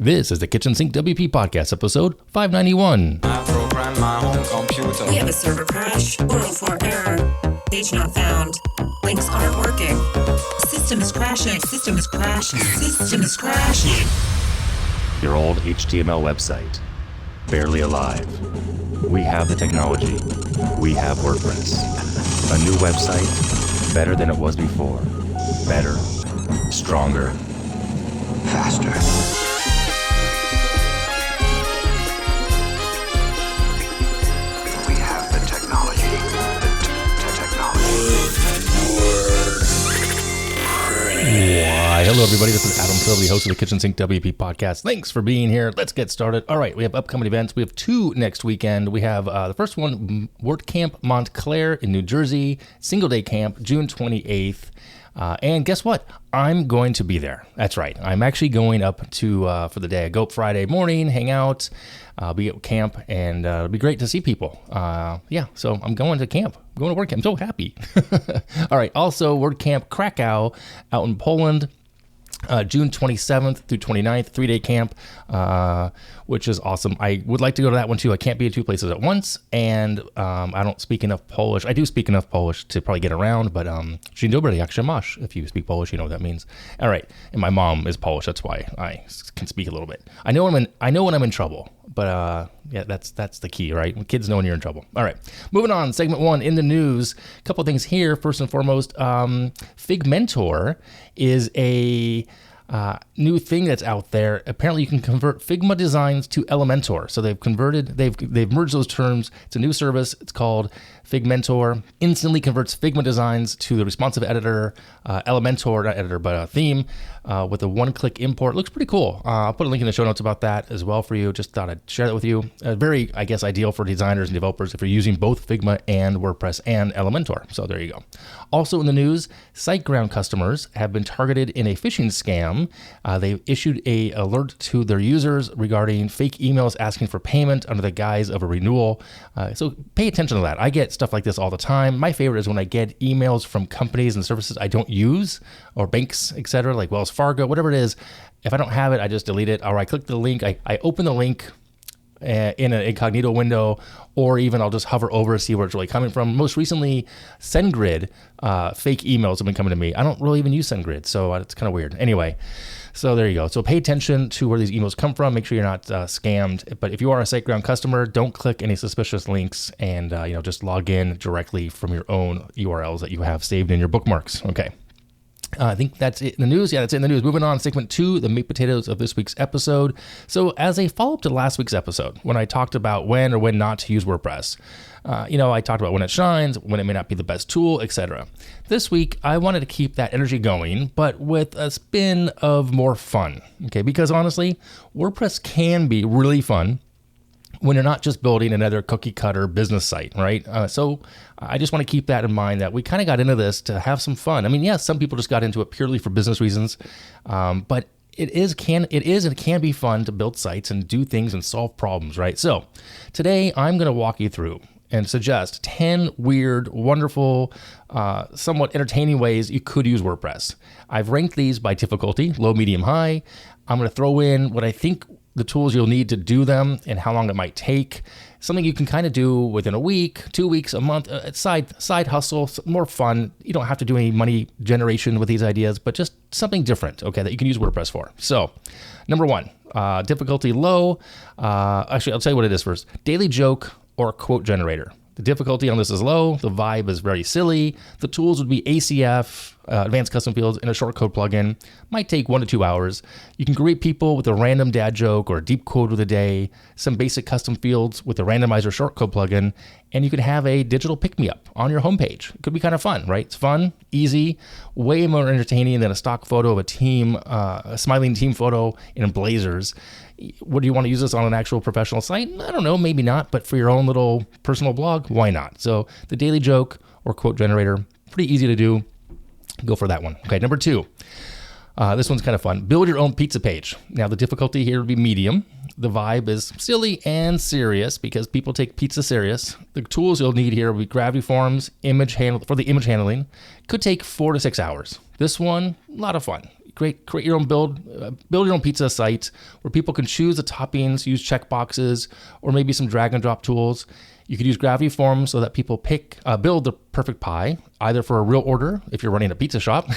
This is the Kitchen Sink WP Podcast, episode 591. I program my own computer. We have a server crash, 404 error, page not found, links aren't working, system is crashing, system is crashing, system is crashing. Your old HTML website, barely alive. We have the technology. We have WordPress. A new website, better than it was before. Better, stronger, faster. We have the technology. Why, hello everybody, this is Adam Philby, host of the Kitchen Sink WP Podcast. Thanks for being here. Let's get started. All right, we have upcoming events. We have two next weekend. We have the first one, WordCamp Montclair in New Jersey, single day camp, June 28th. And guess what? I'm going to be there. That's right. I'm actually going up to for the day. I go up Friday morning, hang out, be at camp, and it'll be great to see people. So I'm going to camp. I'm going to WordCamp. I'm so happy. All right. Also, WordCamp Krakow out in Poland. June 27th through 29th, 3-day camp, which is awesome. I would like to go to that one too. I can't be in two places at once, and I don't speak enough Polish. I do speak enough Polish to probably get around, but dzień dobry, jak się masz? If you speak Polish, you know what that means. All right, and my mom is Polish, that's why I can speak a little bit. I know when I'm in trouble, but that's the key, right? When kids know when you're in trouble. All right, moving on. Segment one in the news. A couple of things here. First and foremost, Figmentor is a new thing that's out there. Apparently, you can convert Figma designs to Elementor. So they've merged those terms. It's a new service. It's called Figmentor. Instantly converts Figma designs to the responsive editor, Elementor, not editor, but a theme with a one-click import. Looks pretty cool. I'll put a link in the show notes about that as well for you. Just thought I'd share that with you. Very, I guess, ideal for designers and developers if you're using both Figma and WordPress and Elementor. So there you go. Also in the news, SiteGround customers have been targeted in a phishing scam. They issued a alert to their users regarding fake emails asking for payment under the guise of a renewal. So pay attention to that. I get stuff like this all the time. My favorite is when I get emails from companies and services I don't use, or banks, etc., like Wells Fargo, whatever it is. If I don't have it, I just delete it, or I click the link. I open the link in an incognito window, or even I'll just hover over to see where it's really coming from. Most recently, SendGrid fake emails have been coming to me. I don't really even use SendGrid, so it's kind of weird. Anyway, so there you go. So pay attention to where these emails come from. Make sure you're not scammed. But if you are a SiteGround customer, don't click any suspicious links, and just log in directly from your own URLs that you have saved in your bookmarks. Okay. I think that's it in the news. Yeah, that's it in the news. Moving on, segment two, the meat potatoes of this week's episode. So as a follow-up to last week's episode, when I talked about when or when not to use WordPress, I talked about when it shines, when it may not be the best tool, etc. This week, I wanted to keep that energy going, but with a spin of more fun, okay? Because honestly, WordPress can be really fun when you're not just building another cookie cutter business site, right? So I just want to keep that in mind, that we kind of got into this to have some fun. I mean, yes, some people just got into it purely for business reasons, but it can be fun to build sites and do things and solve problems, right? So today I'm going to walk you through and suggest 10 weird, wonderful, somewhat entertaining ways you could use WordPress. I've ranked these by difficulty, low, medium, high. I'm going to throw in what I think the tools you'll need to do them and how long it might take. Something you can kind of do within a week, 2 weeks, a month, side hustle, more fun. You don't have to do any money generation with these ideas, but just something different, okay, that you can use WordPress for. So, number one, difficulty low. Actually, I'll tell you what it is first. Daily joke or quote generator. The difficulty on this is low. The vibe is very silly. The tools would be ACF, Advanced Custom Fields, and a short code plugin. Might take 1 to 2 hours. You can greet people with a random dad joke or a deep quote of the day, some basic custom fields with a randomizer short code plugin, and you can have a digital pick-me-up on your homepage. It could be kind of fun, right? It's fun, easy, way more entertaining than a stock photo of a team, a smiling team photo in blazers. Would you want to use this on an actual professional site? I don't know, maybe not, but for your own little personal blog, why not? So the daily joke or quote generator, pretty easy to do. Go for that one. Okay, number two. This one's kind of fun. Build your own pizza page. Now, the difficulty here would be medium. The vibe is silly and serious because people take pizza serious. The tools you'll need here will be Gravity Forms, for the image handling. Could take 4 to 6 hours. This one, a lot of fun. create your own build your own pizza site where people can choose the toppings, use checkboxes, or maybe some drag and drop tools. You could use gravity forms so that people build the perfect pie, either for a real order if you're running a pizza shop,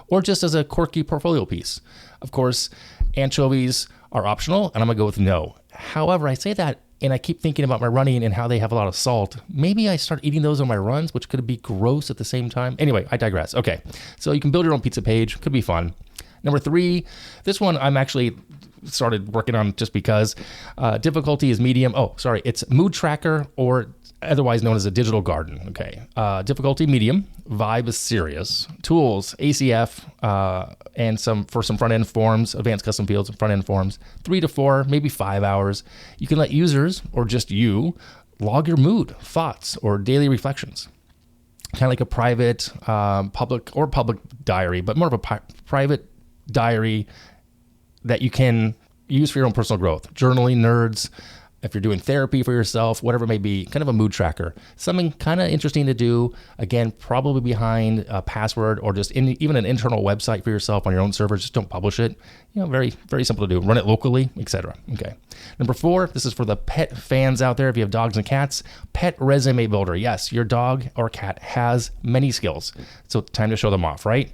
or just as a quirky portfolio piece. Of course, anchovies are optional, and I'm gonna go with no. However, I say that, and I keep thinking about my running and how they have a lot of salt. Maybe I start eating those on my runs, which could be gross at the same time. Anyway, I digress. Okay, so you can build your own pizza page. Could be fun. Number 3, this one I'm actually started working on just because. Difficulty is medium. It's mood tracker, or otherwise known as a digital garden. Okay. Difficulty medium. Vibe is serious. Tools ACF and some front end forms, advanced custom fields and front end forms. 3 to 4, maybe 5 hours. You can let users or just you log your mood, thoughts, or daily reflections. Kind of like a private, public diary, but more of a private diary that you can use for your own personal growth. Journaling nerds, if you're doing therapy for yourself, whatever it may be, kind of a mood tracker. Something kind of interesting to do. Again, probably behind a password or just even an internal website for yourself on your own server. Just don't publish it. Very, very simple to do. Run it locally, etc. Okay. Number 4, this is for the pet fans out there. If you have dogs and cats, pet resume builder. Yes, your dog or cat has many skills. So time to show them off, right?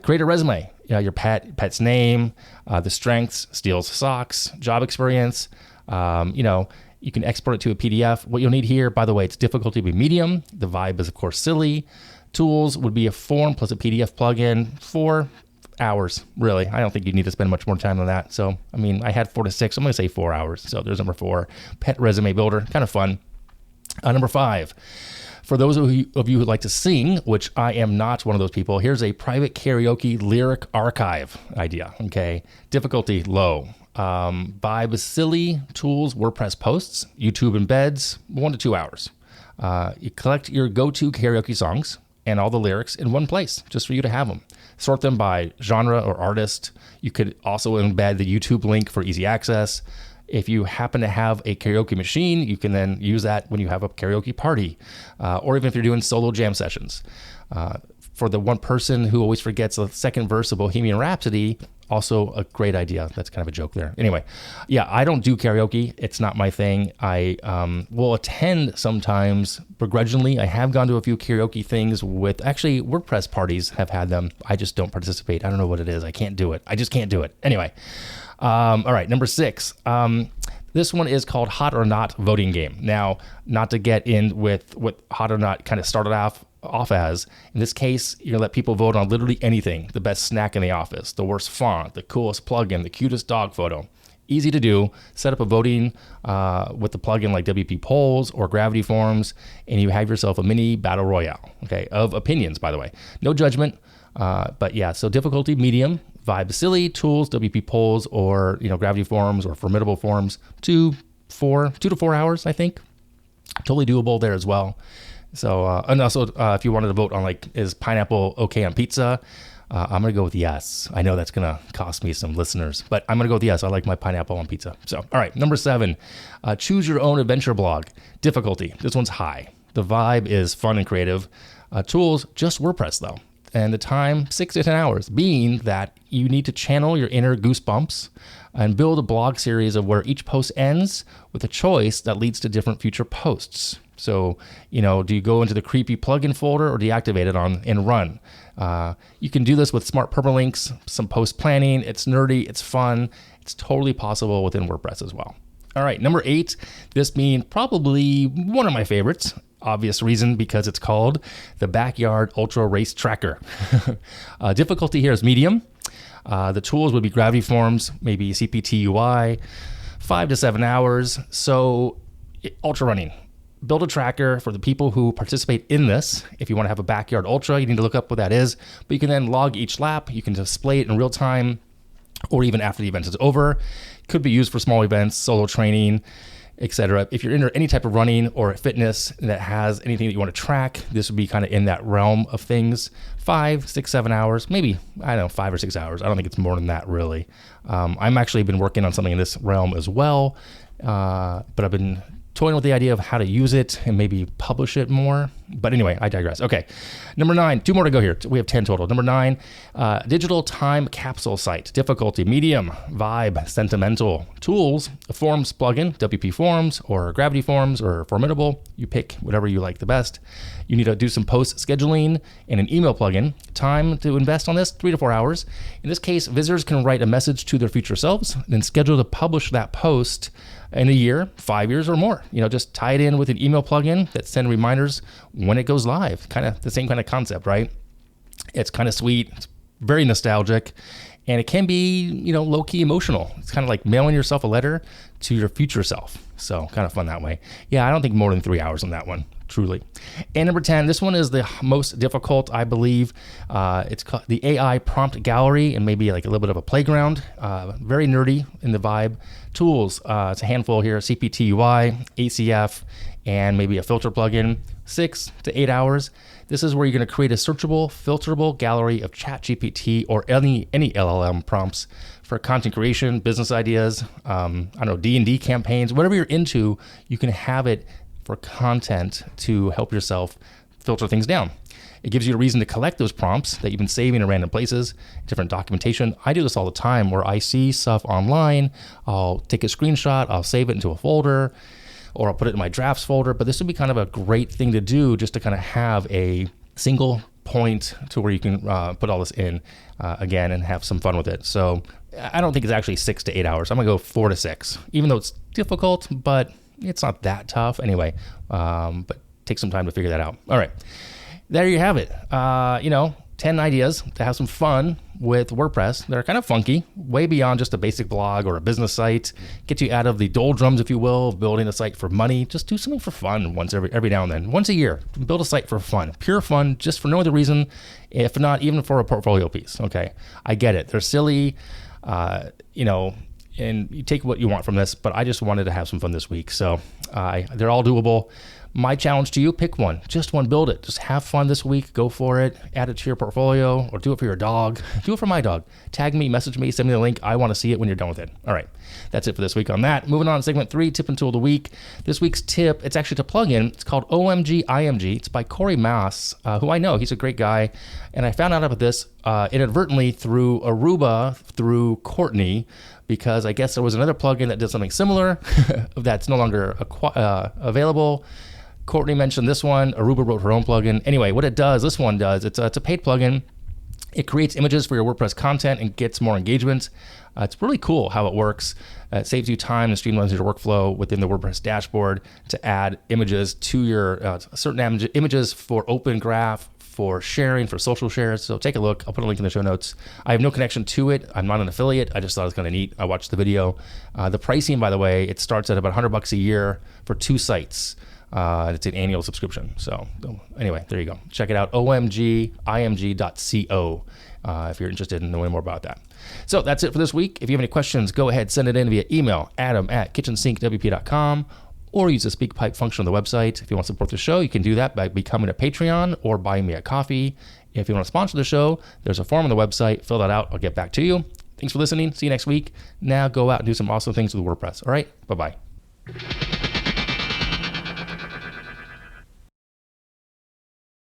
Create a resume. Your pet's name, the strengths, steals, socks, job experience. You can export it to a PDF. What you'll need here, by the way, it's difficulty would be medium. The vibe is, of course, silly. Tools would be a form plus a PDF plugin. 4 hours, really. I don't think you need to spend much more time than that. So, I had 4 to 6. I'm going to say 4 hours. So there's number 4. Pet resume builder, kind of fun. Number 5. For those of you who like to sing, which I am not one of those people, here's a private karaoke lyric archive idea. Okay. Difficulty low. Vibe is silly. Tools, WordPress posts, YouTube embeds, 1 to 2 hours. You collect your go-to karaoke songs and all the lyrics in one place, just for you to have them. Sort them by genre or artist. You could also embed the YouTube link for easy access. If you happen to have a karaoke machine, you can then use that when you have a karaoke party, or even if you're doing solo jam sessions. For the one person who always forgets the second verse of Bohemian Rhapsody, also a great idea. That's kind of a joke there. Anyway, yeah, I don't do karaoke. It's not my thing. I will attend sometimes begrudgingly. I have gone to a few karaoke things with, actually, WordPress parties have had them. I just don't participate. I don't know what it is. I can't do it. I just can't do it. Anyway. All right, number 6. This one is called Hot or Not voting game. Now, not to get in with what Hot or Not kind of started off as. In this case, you're gonna let people vote on literally anything. The best snack in the office, the worst font, the coolest plugin, the cutest dog photo. Easy to do. Set up a voting with the plugin like WP Polls or Gravity Forms, and you have yourself a mini battle royale. Okay, of opinions, by the way. No judgment, but yeah. So difficulty medium. Vibe silly. Tools, WP Polls, or Gravity Forms or Formidable Forms. 2 to 4 hours, I think. Totally doable there as well. So, and also, if you wanted to vote on is pineapple okay on pizza, I'm gonna go with yes. I know that's gonna cost me some listeners, but I'm gonna go with yes. I like my pineapple on pizza. So, all right, number 7, choose your own adventure blog. Difficulty. This one's high. The vibe is fun and creative. Tools, just WordPress though. And the time, 6 to 10 hours, being that you need to channel your inner goosebumps and build a blog series of where each post ends with a choice that leads to different future posts. So, do you go into the creepy plugin folder or deactivate it and run? You can do this with smart permalinks, some post planning. It's nerdy, it's fun. It's totally possible within WordPress as well. All right, number 8, this being probably one of my favorites. Obvious reason, because it's called the Backyard Ultra Race Tracker. Difficulty here is medium. The tools would be Gravity Forms, maybe CPT UI, 5 to 7 hours. So ultra running. Build a tracker for the people who participate in this. If you want to have a Backyard Ultra, you need to look up what that is. But you can then log each lap. You can display it in real time or even after the event is over. Could be used for small events, solo training, etc. If you're into any type of running or fitness that has anything that you want to track, this would be kind of in that realm of things. 5, 6, 7 hours, maybe, 5 or 6 hours. I don't think it's more than that, really. I'm actually been working on something in this realm as well, but I've been toying with the idea of how to use it and maybe publish it more. But anyway, I digress. Okay. Number 9, 2 more to go here. We have 10 total. Number 9, digital time capsule site. Difficulty, medium. Vibe, sentimental. Tools, a forms plugin, WP Forms or Gravity Forms or Formidable. You pick whatever you like the best. You need to do some post scheduling and an email plugin. Time to invest on this, 3 to 4 hours. In this case, visitors can write a message to their future selves, then schedule to publish that post in a year, 5 years or more. Just tie it in with an email plugin that send reminders when it goes live. Kind of the same kind of concept, right? It's kind of sweet. It's very nostalgic. And it can be, low-key emotional. It's kind of like mailing yourself a letter to your future self. So kind of fun that way. Yeah, I don't think more than 3 hours on that one, truly. And number 10, this one is the most difficult, I believe. It's called the AI prompt gallery and maybe like a little bit of a playground. Very nerdy in the vibe. Tools, it's a handful here, CPT UI, ACF, and maybe a filter plugin. 6 to 8 hours. This is where you're going to create a searchable, filterable gallery of ChatGPT or any LLM prompts for content creation, business ideas, D&D campaigns, whatever you're into, you can have it for content to help yourself filter things down. It gives you a reason to collect those prompts that you've been saving in random places, different documentation. I do this all the time where I see stuff online, I'll take a screenshot, I'll save it into a folder, or I'll put it in my drafts folder. But this would be kind of a great thing to do just to kind of have a single point to where you can put all this in again and have some fun with it. So I don't think it's actually 6 to 8 hours. I'm gonna go 4 to 6, even though it's difficult, but it's not that tough anyway. But take some time to figure that out. All right, there you have it. 10 ideas to have some fun with WordPress that are kind of funky, way beyond just a basic blog or a business site. Get you out of the doldrums, if you will, of building a site for money. Just do something for fun once every now and then. Once a year, build a site for fun, pure fun, just for no other reason, if not even for a portfolio piece. Okay, I get it. They're silly, and you take what you want from this, but I just wanted to have some fun this week. So they're all doable. My challenge to you, pick one, just one, build it. Just have fun this week, go for it, add it to your portfolio, or do it for your dog. Do it for my dog. Tag me, message me, send me the link. I want to see it when you're done with it. All right, that's it for this week on that. Moving on to segment 3, tip and tool of the week. This week's tip, it's actually a plugin. It's called OMGIMG. It's by Corey Mass, who I know. He's a great guy. And I found out about this inadvertently through Aruba, through Courtney, because I guess there was another plugin that did something similar that's no longer available. Courtney mentioned this one. Aruba wrote her own plugin. Anyway, what it does, this one does, it's a paid plugin. It creates images for your WordPress content and gets more engagement. It's really cool how it works. It saves you time and streamlines your workflow within the WordPress dashboard to add images to your certain images for Open Graph, for sharing, for social shares. So take a look. I'll put a link in the show notes. I have no connection to it. I'm not an affiliate. I just thought it was kind of neat. I watched the video. The pricing, by the way, it starts at about $100 a year for 2 sites. It's an annual subscription. So anyway, there you go. Check it out, omgimg.co, if you're interested in knowing more about that. So that's it for this week. If you have any questions, go ahead, send it in via email, adam@kitchensinkwp.com, or use the SpeakPipe function on the website. If you want to support the show, you can do that by becoming a Patreon or buying me a coffee. If you want to sponsor the show, there's a form on the website. Fill that out. I'll get back to you. Thanks for listening. See you next week. Now go out and do some awesome things with WordPress. All right, bye-bye.